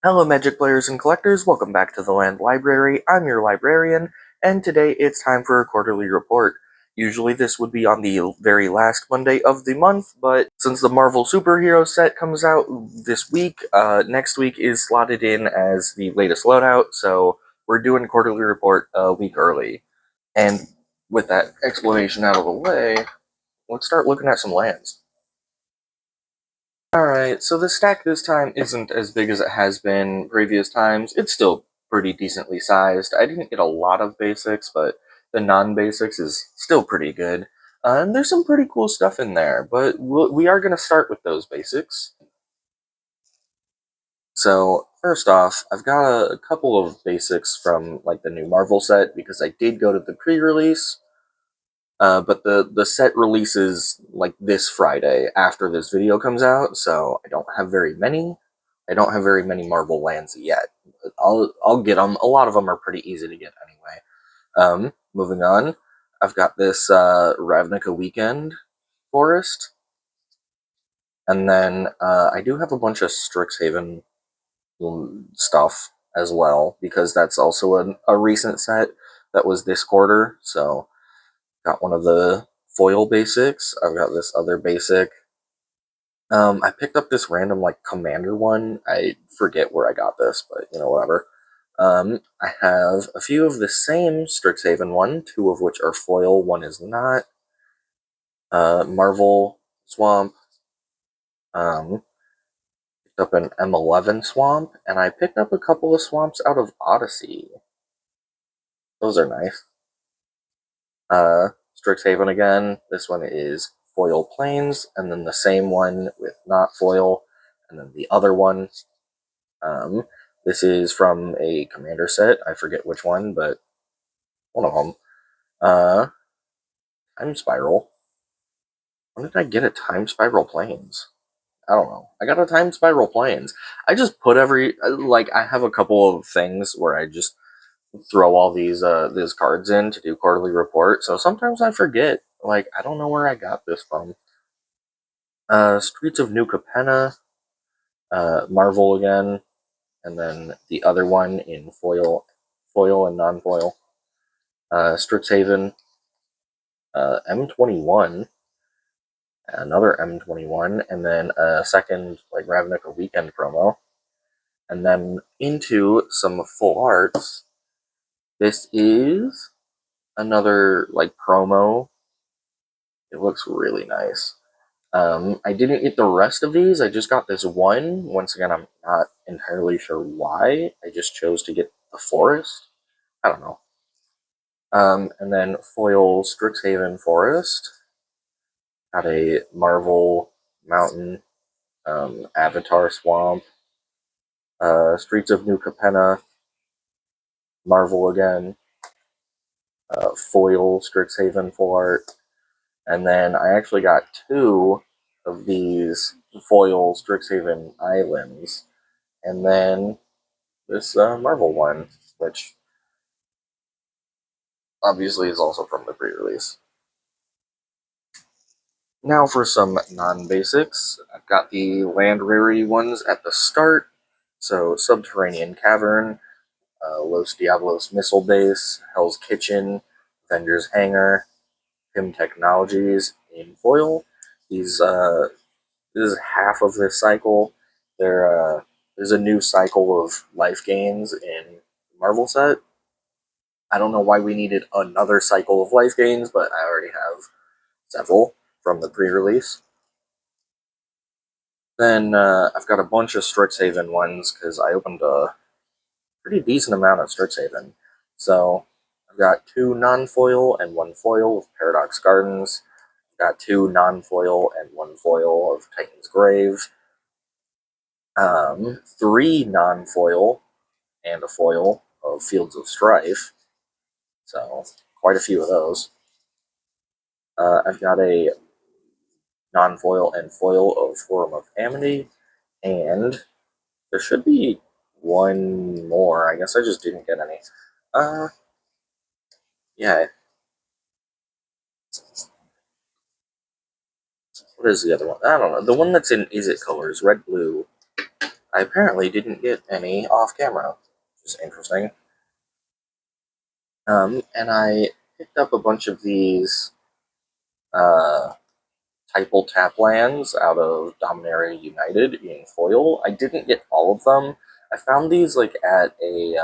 Hello, Magic players and collectors. Welcome back to the Land Library. I'm your librarian, and today it's time for a quarterly report. Usually, this would be on the very last Monday of the month, but since the Marvel superhero set comes out this week, next week is slotted in as the latest loadout, so we're doing a quarterly report a week early. And with that explanation out of the way, let's start looking at some lands. Alright, so the stack this time isn't as big as it has been previous times. It's still pretty decently sized. I didn't get a lot of basics, but the non-basics is still pretty good. And there's some pretty cool stuff in there, but we are going to start with those basics. So, first off, I've got a couple of basics from like the new Marvel set because I did go to the pre-release. But the set releases like this Friday after this video comes out, so I don't have very many. I don't have very many Marvel lands yet. But I'll get them. A lot of them are pretty easy to get anyway. Moving on, I've got this Ravnica Weekend Forest, and then I do have a bunch of Strixhaven stuff as well because that's also a recent set that was this quarter. So got one of the foil basics. I've got this other basic. I picked up this random like commander one. I forget where I got this, but whatever. I have a few of the same Strixhaven one, two of which are foil, one is not. Marvel Swamp. Picked up an M11 Swamp, and I picked up a couple of swamps out of Odyssey. Those are nice. Strixhaven again. This one is foil plains, and then the same one with not foil, and then the other one. This is from a commander set. I forget which one, but one of them. Time Spiral. When did I get a Time Spiral Plains? I don't know. I got a Time Spiral Plains. I just put I have a couple of things where I just throw all these cards in to do quarterly report. So sometimes I forget. Like I don't know where I got this from. Streets of New Capenna, Marvel again, and then the other one in foil and non-foil. Strixhaven, M21, another M21, and then a second like Ravnica Weekend promo, and then into some full arts. This is another like promo. It looks really nice. I didn't get the rest of these. I just got this one. Once again, I'm not entirely sure why. I just chose to get the forest. I don't know. And then foil Strixhaven Forest. Got a Marvel Mountain, Avatar Swamp, Streets of New Capenna, Marvel again, foil Strixhaven full art, and then I actually got two of these foil Strixhaven Islands, and then this Marvel one, which obviously is also from the pre-release. Now for some non-basics. I've got the land rarity ones at the start. So Subterranean Cavern, Los Diablos Missile Base, Hell's Kitchen, Avengers Hangar, Pym Technologies in foil. These this is half of this cycle. There's a new cycle of life gains in Marvel set. I don't know why we needed another cycle of life gains, but I already have several from the pre-release. Then I've got a bunch of Strixhaven ones because I opened a pretty decent amount of Strixhaven. So I've got two non-foil and one foil of Paradox Gardens. I've got two non-foil and one foil of Titan's Grave. Three non-foil and a foil of Fields of Strife. So quite a few of those. I've got a non-foil and foil of Forum of Amity, and there should be one more. I guess I just didn't get any. Yeah. What is the other one? I don't know. The one that's in Is It colors, red, blue. I apparently didn't get any off camera, which is interesting. And I picked up a bunch of these uh, Typal tap lands out of Dominaria United in foil. I didn't get all of them. I found these like at a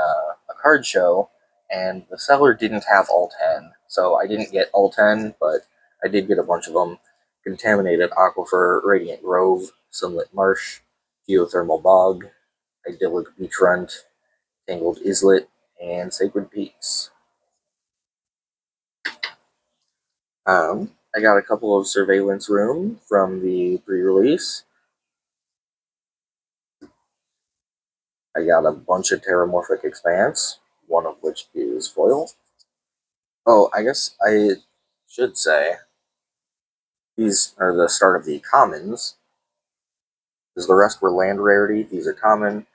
card show, and the seller didn't have all 10, so I didn't get all 10, but I did get a bunch of them. Contaminated Aquifer, Radiant Grove, Sunlit Marsh, Geothermal Bog, Idyllic Beachfront, Tangled Islet, and Sacred Peaks. I got a couple of Surveillance Room from the pre-release. I got a bunch of Terramorphic Expanse, one of which is foil. Oh, I guess I should say these are the start of the commons, because the rest were land rarity. These are common.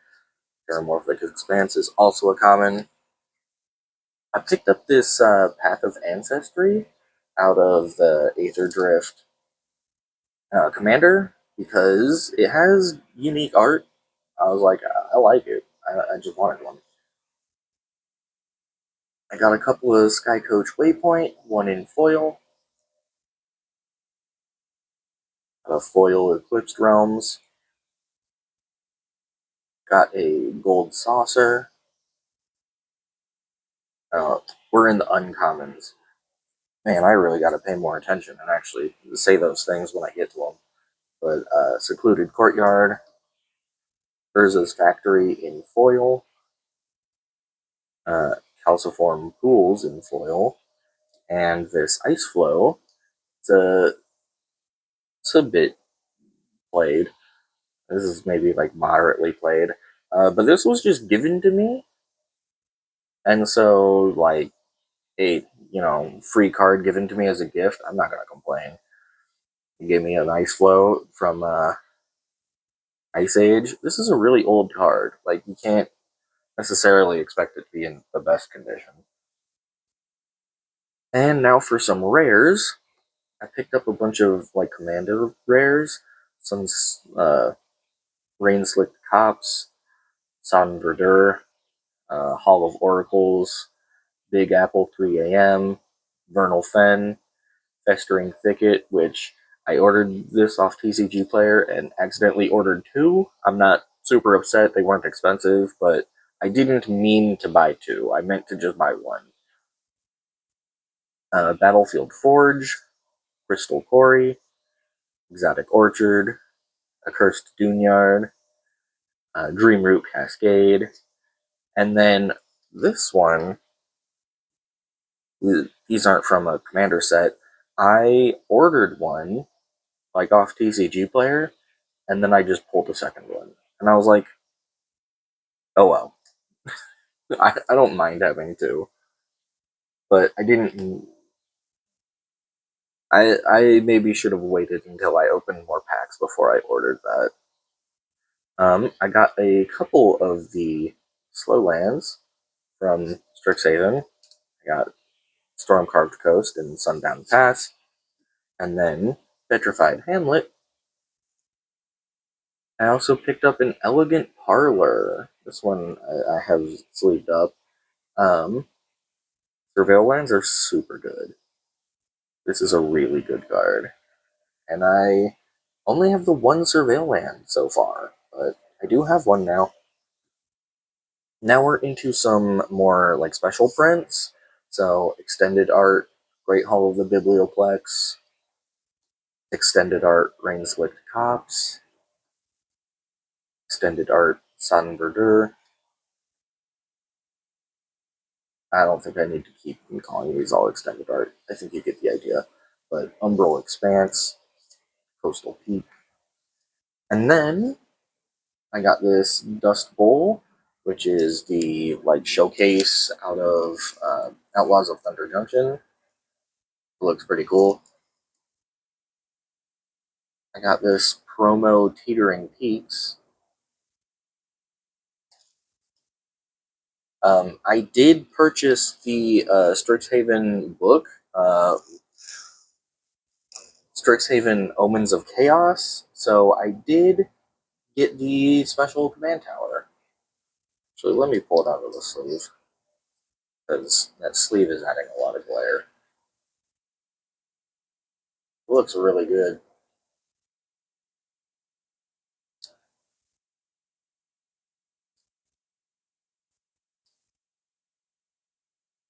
Terramorphic Expanse is also a common. I picked up this Path of Ancestry out of the Aether Drift Commander because it has unique art. I was like, I like it. I just wanted one. I got a couple of Sky Coach Waypoint, one in foil, foil Eclipsed Realms, got a Gold Saucer. Uh, we're in the uncommons. Man, I really got to pay more attention and actually say those things when I get to them. But Secluded Courtyard, Urza's Factory in foil, Calciform Pools in foil, and this Ice Flow. It's a bit played. This is maybe like moderately played. But this was just given to me. And so, like, a free card given to me as a gift, I'm not gonna complain. He gave me an Ice Flow from Ice Age. This is a really old card. Like, you can't necessarily expect it to be in the best condition. And now for some rares. I picked up a bunch of like commander rares. Some Rain Slicked Cops, Son Verdure, Hall of Oracles, Big Apple 3 AM, Vernal Fen, Festering Thicket, which I ordered this off TCG Player and accidentally ordered two. I'm not super upset, they weren't expensive, but I didn't mean to buy two. I meant to just buy one. Battlefield Forge, Crystal Quarry, Exotic Orchard, Accursed Duneyard, Dreamroot Cascade, and then this one, these aren't from a commander set. I ordered one, like off TCG Player, and then I just pulled a second one. And I was like, oh well. I don't mind having two. But I didn't. I maybe should have waited until I opened more packs before I ordered that. I got a couple of the slow lands from Strixhaven. I got Storm-Carved Coast and Sundown Pass, and then Petrified Hamlet. I also picked up an Elegant Parlor. This one I have sleeved up. Surveil lands are super good. This is a really good card. And I only have the one Surveil land so far, but I do have one now. Now we're into some more like special prints. So extended art, Great Hall of the Biblioplex, extended art, Rain Slicked Cops, extended art, San Verdure. I don't think I need to keep calling these all extended art. I think you get the idea. But Umbral Expanse, Coastal Peak. And then I got this Dust Bowl, which is the like showcase out of Outlaws of Thunder Junction. It looks pretty cool. I got this promo Teetering Peaks. I did purchase the Strixhaven book, Strixhaven Omens of Chaos. So I did get the special command tower. So let me pull it out of the sleeve, because that sleeve is adding a lot of glare. It looks really good.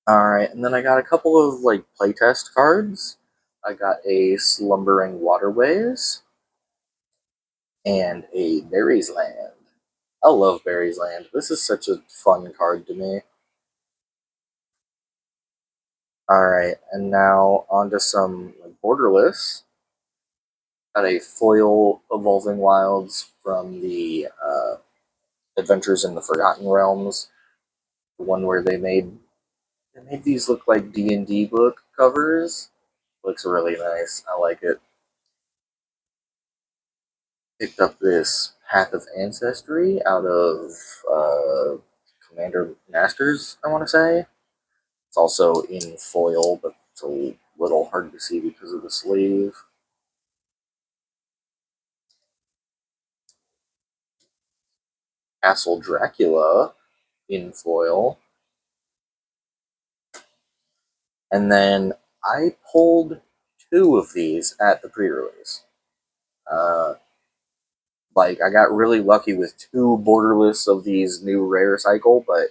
Alright, and then I got a couple of like playtest cards. I got a Slumbering Waterways and a Berries Land. I love Berries Land. This is such a fun card to me. Alright, and now onto some like, borderless. Got a foil Evolving Wilds from the Adventures in the Forgotten Realms. The one where they made these look like D&D book covers. Looks really nice. I like it. Picked up this Path of Ancestry out of Commander Masters, I want to say. It's also in foil, but it's a little hard to see because of the sleeve. Castle Dracula in foil. And then I pulled two of these at the pre-release. Uh, I got really lucky with two borderless of these new rare cycle, but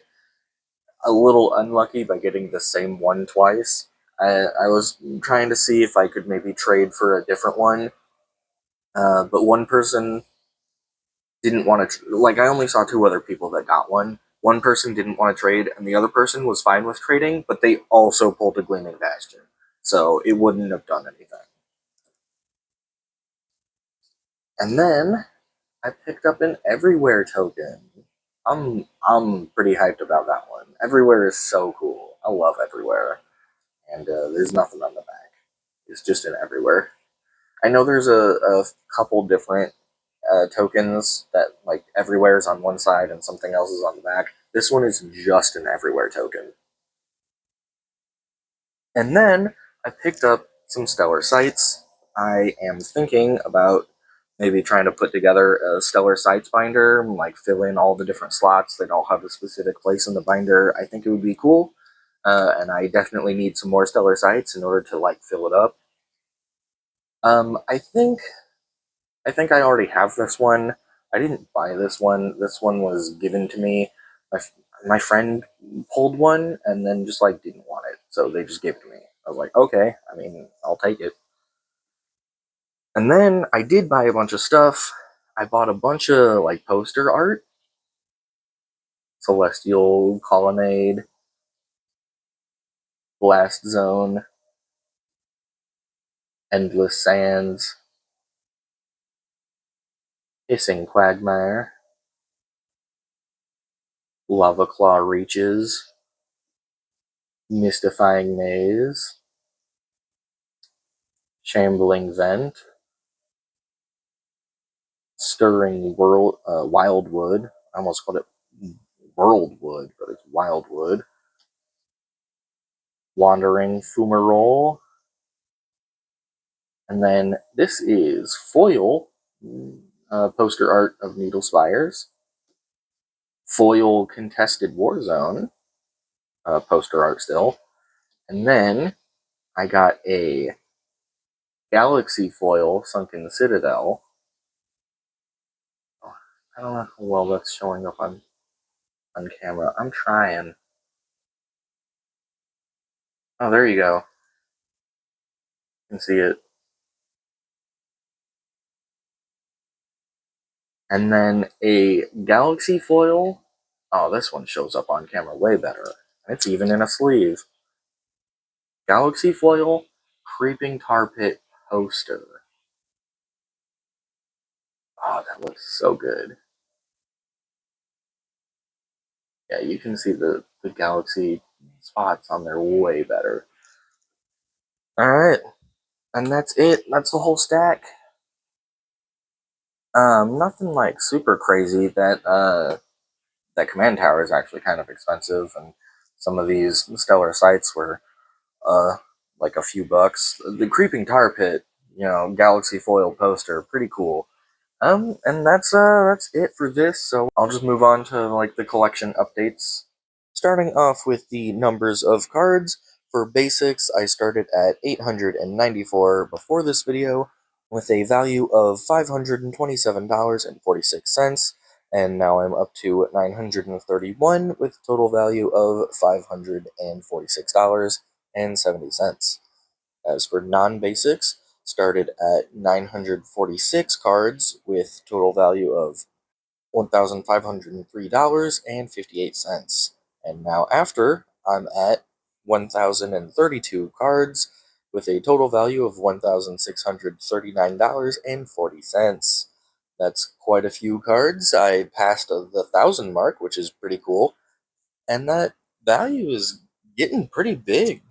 a little unlucky by getting the same one twice. I was trying to see if I could maybe trade for a different one, but one person didn't want to. I only saw two other people that got one. One person didn't want to trade, and the other person was fine with trading, but they also pulled a Gleaming Bastion, so it wouldn't have done anything. And then I picked up an Everywhere token. I'm pretty hyped about that one. Everywhere is so cool. I love Everywhere, and there's nothing on the back. It's just an Everywhere. I know there's a couple different tokens that like Everywhere is on one side and something else is on the back. This one is just an Everywhere token. And then I picked up some Stellar Sights. I am thinking about maybe trying to put together a Stellar Sights binder, like fill in all the different slots that all have a specific place in the binder. I think it would be cool. And I definitely need some more Stellar Sights in order to like fill it up. I think I already have this one. I didn't buy this one. This one was given to me. My friend pulled one and then just like didn't want it, so they just gave it to me. I was like, okay, I mean, I'll take it. And then I did buy a bunch of stuff. I bought a bunch of like poster art, Celestial Colonnade, Blast Zone, Endless Sands, Hissing Quagmire, Lava Claw Reaches, Mystifying Maze, Shambling Vent, Stirring Wildwood. I almost called it Worldwood, but it's Wildwood. Wandering Fumarole. And then this is foil poster art of Needle Spires. Foil Contested Warzone poster art still. And then I got a Galaxy foil Sunken Citadel. Oh, I don't know how well that's showing up on camera. I'm trying. Oh, there you go. You can see it. And then a Galaxy foil. Oh, this one shows up on camera way better. It's even in a sleeve. Galaxy foil Creeping Tar Pit poster. Oh, that looks so good. Yeah, you can see the Galaxy spots on there way better. Alright, and that's it. That's the whole stack. Nothing like super crazy. That command tower is actually kind of expensive, and some of these stellar sites were like a few bucks. The Creeping Tar Pit, Galaxy foil poster, pretty cool. And that's it for this, so I'll just move on to, like, the collection updates. Starting off with the numbers of cards, for basics, I started at 894 before this video, with a value of $527.46, and now I'm up to 931 with total value of $546.70. As for non-basics, started at 946 cards with total value of $1,503.58. And now after, I'm at 1,032 cards with a total value of $1,639.40. That's quite a few cards. I passed the 1,000 mark, which is pretty cool. And that value is getting pretty big.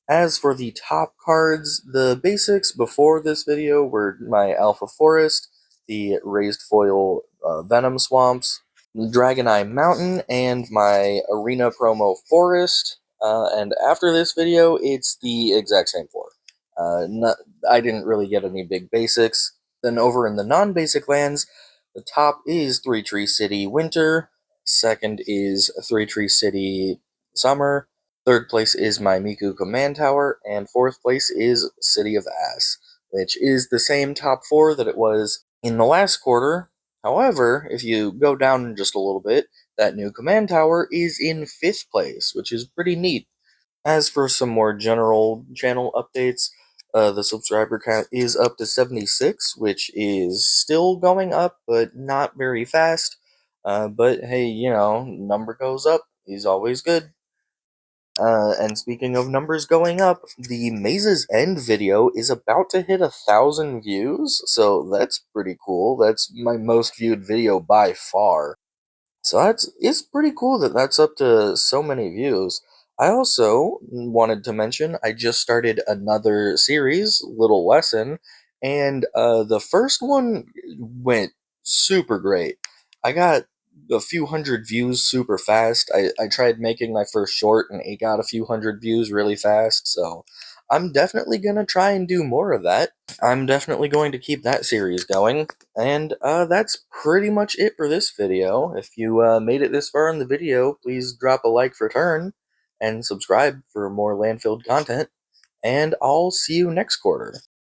As for the top cards, the basics before this video were my Alpha Forest, the Raised Foil Venom Swamps, Dragoneye Mountain, and my Arena Promo Forest. And after this video, it's the exact same four. I didn't really get any big basics. Then over in the non-basic lands, the top is Three Tree City Winter, second is Three Tree City Summer, third place is my Miku Command Tower, and fourth place is City of Ass, which is the same top four that it was in the last quarter. However, if you go down just a little bit, that new Command Tower is in fifth place, which is pretty neat. As for some more general channel updates, the subscriber count is up to 76, which is still going up, but not very fast. But hey, number goes up, is always good. And speaking of numbers going up, the Maze's End video is about to hit 1,000 views, so that's pretty cool. That's my most viewed video by far. So it's pretty cool that that's up to so many views. I also wanted to mention I just started another series, Little Lesson, and the first one went super great. I got a few hundred views super fast. I tried making my first short and it got a few hundred views really fast, so I'm definitely gonna try and do more of that. I'm definitely going to keep that series going. And that's pretty much it for this video. If you made it this far in the video, please drop a like for turn and subscribe for more landfilled content. And I'll see you next quarter.